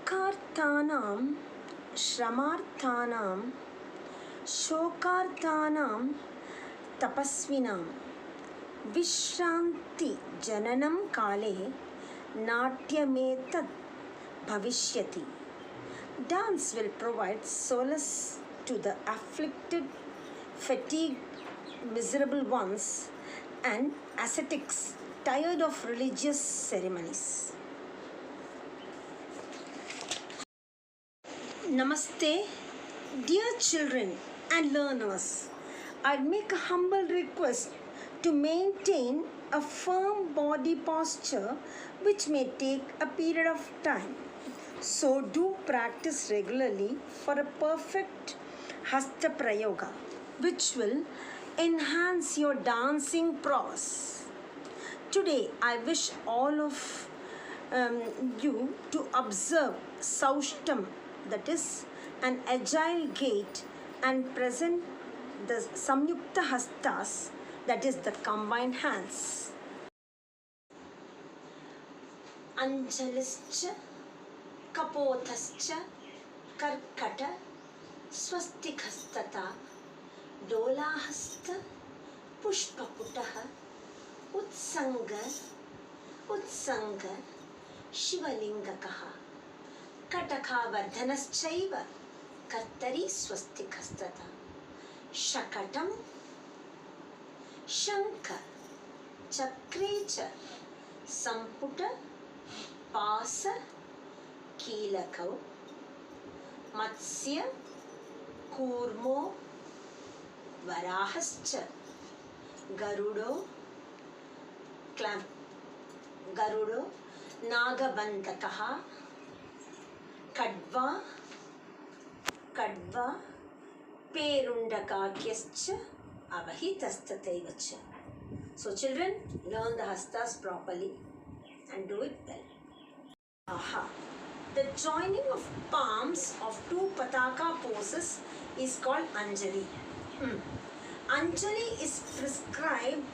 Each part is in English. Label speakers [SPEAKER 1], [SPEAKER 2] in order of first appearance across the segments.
[SPEAKER 1] दुःखार्थानां श्रमार्थानां शोकार्थानां तपस्विनां विश्रान्ति जननं काले नाट्यमेतद् भविष्यति. Dance will provide solace to the afflicted, fatigued, miserable ones and ascetics tired of religious ceremonies. Namaste, dear children and learners. I make a humble request to maintain a firm body posture which may take a period of time. So do practice regularly for a perfect Hasta Prayoga, which will enhance your dancing prowess. Today I wish all of you to observe Saushtam, that is an agile gait, and present the Samyutha Hasthas, that is the combined hands. Anjalischa Kapothascha Karkata Swastikhastata Dolahasta Pushpaputaha Utsanga Shivalingakaha Katakavardhanaschaiva Kartari Swastikhastata Shakatam Shanka Chakrecha Samputa Pasa Kilakau Matsya Kurmo Varahascha Garudo Nagabandakaha Kadva Perundakakyascha Avahitastataivacha. So children, learn the hastas properly and do it well. Aha. The joining of palms of two pataka poses is called Anjali. Anjali is prescribed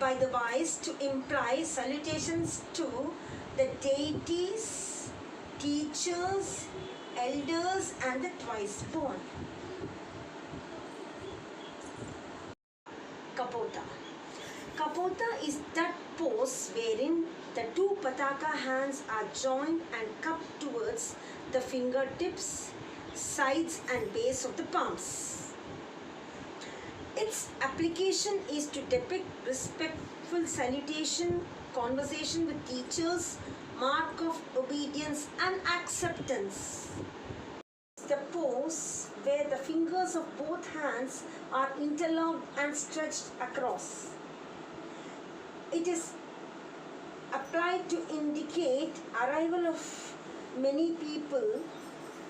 [SPEAKER 1] by the wise to imply salutations to the deities, teachers, elders and the twice born. Kapota. Kapota is that pose wherein the two pataka hands are joined and cupped towards the fingertips, sides and base of the palms. Its application is to depict respectful salutation, conversation with teachers, mark of obedience and acceptance. The pose where the fingers of both hands are interlocked and stretched across. It is applied to indicate arrival of many people,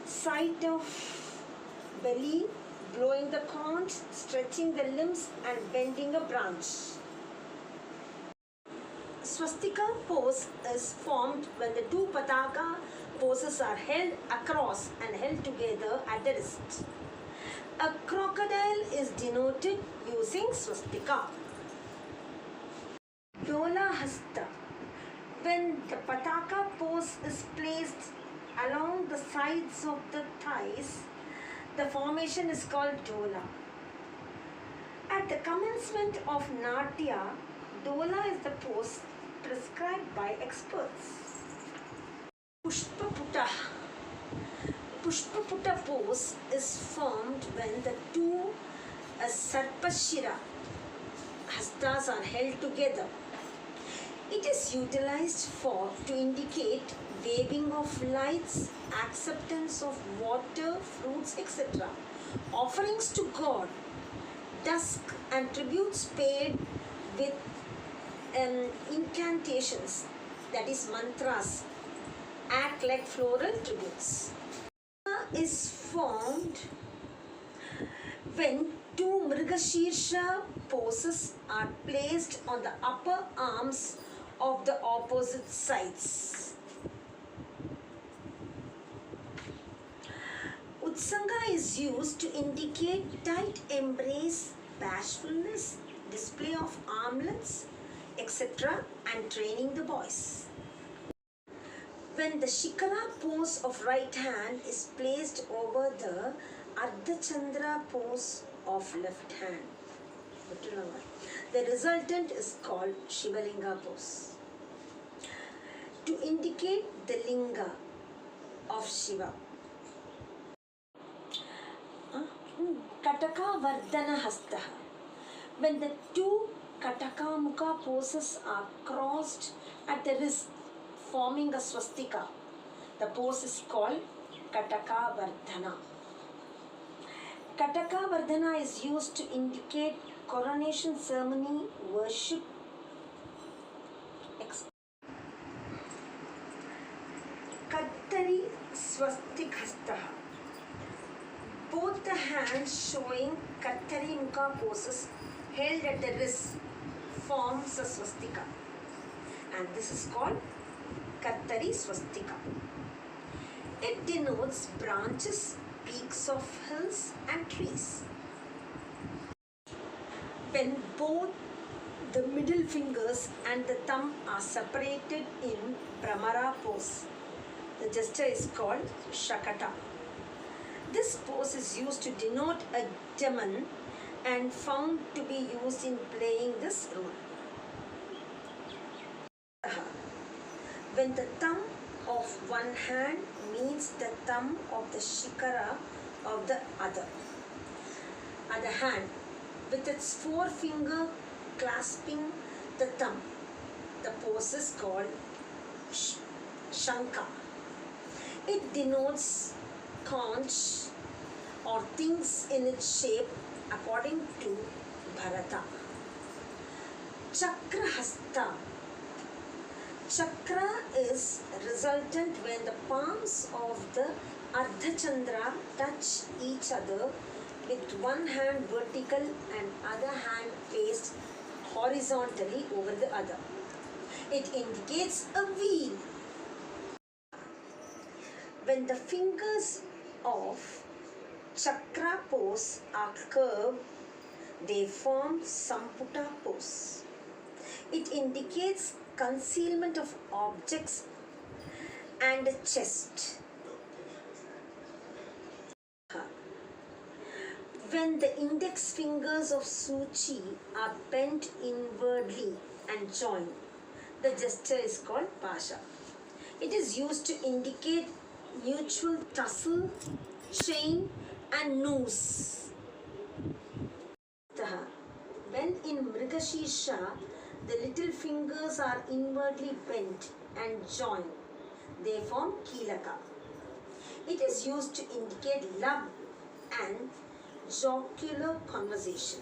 [SPEAKER 1] sight of belly, blowing the corns, stretching the limbs and bending a branch. Swastika pose is formed when the two pataka poses are held across and held together at the wrist. A crocodile is denoted using swastika. Dola Hasta. When the pataka pose is placed along the sides of the thighs, the formation is called Dola. At the commencement of Natya, Dola is the pose prescribed by experts. Pushpaputa. Pushpaputa pose is formed when the two Sarpashira hastas are held together. It is utilized to indicate waving of lights, acceptance of water, fruits, etc. Offerings to God, dusk and tributes paid with incantations, that is mantras, act like floral tributes. Is formed when two Mrigashirsha poses are placed on the upper arms of the opposite sides. Utsanga is used to indicate tight embrace, bashfulness, display of armlets, etc. and training the boys. When the Shikara pose of right hand is placed over the Ardha Chandra pose of left hand, the resultant is called Shivalinga pose. To indicate the linga of Shiva. Kataka Vardhana Hastaha. When the two Kataka Mukha poses are crossed at the wrist, forming a swastika, the pose is called Kataka Vardhana. Kataka Vardhana is used to indicate coronation ceremony, worship, Kattari Swastik Hastaha. Both the hands showing Kattari Mukha poses held at the wrist forms a swastika, and this is called Kattari Swastika. It denotes branches, peaks of hills and trees. When both the middle fingers and the thumb are separated in Bhramara pose, the gesture is called Shakata. This pose is used to denote a demon and found to be used in playing this role. When the thumb of one hand meets the thumb of the Shikara of the other hand, with its forefinger clasping the thumb, the pose is called Shanka. It denotes conch or things in its shape according to Bharata. Chakra Hasta. Chakra is resultant when the palms of the Ardha Chandra touch each other with one hand vertical and other hand placed horizontally over the other. It indicates a wheel. When the fingers of Chakra pose are curved, they form Samputa pose. It indicates concealment of objects and a chest. When the index fingers of Suchi are bent inwardly and joined, the gesture is called Pasha. It is used to indicate mutual tussle, chain and noose. When in Mrigashisha, the little fingers are inwardly bent and joined, they form Kilaka. It is used to indicate love and jocular conversation.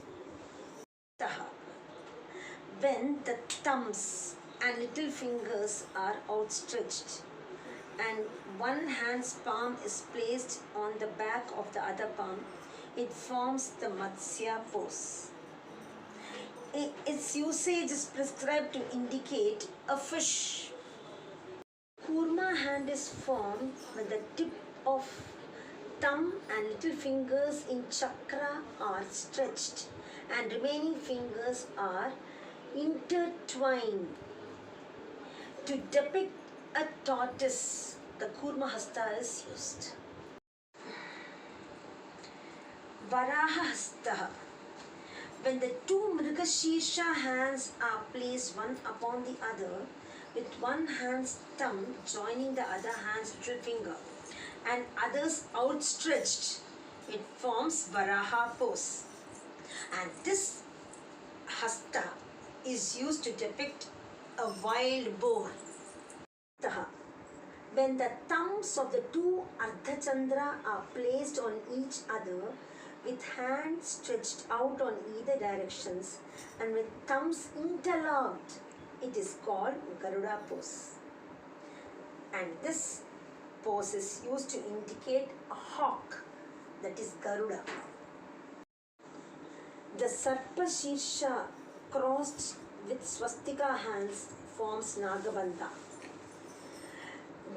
[SPEAKER 1] When the thumbs and little fingers are outstretched and one hand's palm is placed on the back of the other palm, it forms the Matsya pose. Its usage is prescribed to indicate a fish. Kurma hand is formed when the tip of thumb and little fingers in chakra are stretched and remaining fingers are intertwined. To depict a tortoise, the Kurma Hasta is used. Varaha Hasta. When the two Mrigashirsha hands are placed one upon the other, with one hand's thumb joining the other hand's little finger and others outstretched, it forms Varaha pose. And this Hasta is used to depict a wild boar. When the thumbs of the two Ardha Chandra are placed on each other with hands stretched out on either directions and with thumbs interlocked, it is called Garuda pose. And this pose is used to indicate a hawk, that is Garuda. The Sarpa Shirsha crossed with swastika hands forms Nagabandha.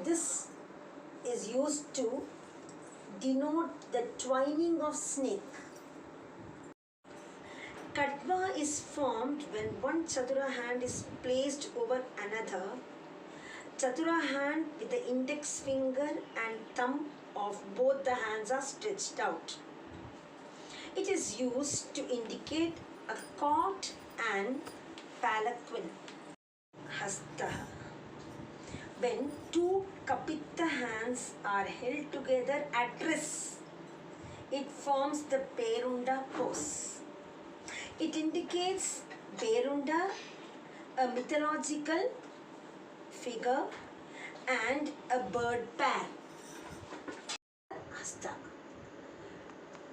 [SPEAKER 1] This is used to denote the twining of snake. Kadva is formed when one Chadura hand is placed over another Chatura hand with the index finger and thumb of both the hands are stretched out. It is used to indicate a cot and palanquin. Hastha. When two Kapita hands are held together at rest, it forms the Perunda pose. It indicates Perunda, a mythological figure, and a bird pair. Hasta.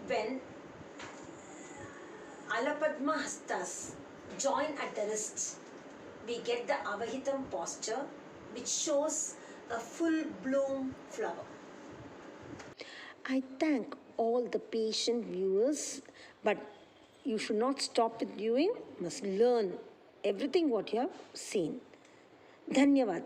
[SPEAKER 1] When Alapadma Hastas join at the wrist, we get the Avahitam posture, which shows a full bloom flower. I thank all the patient viewers, but you should not stop with viewing, must learn everything what you have seen. Dhanyavad.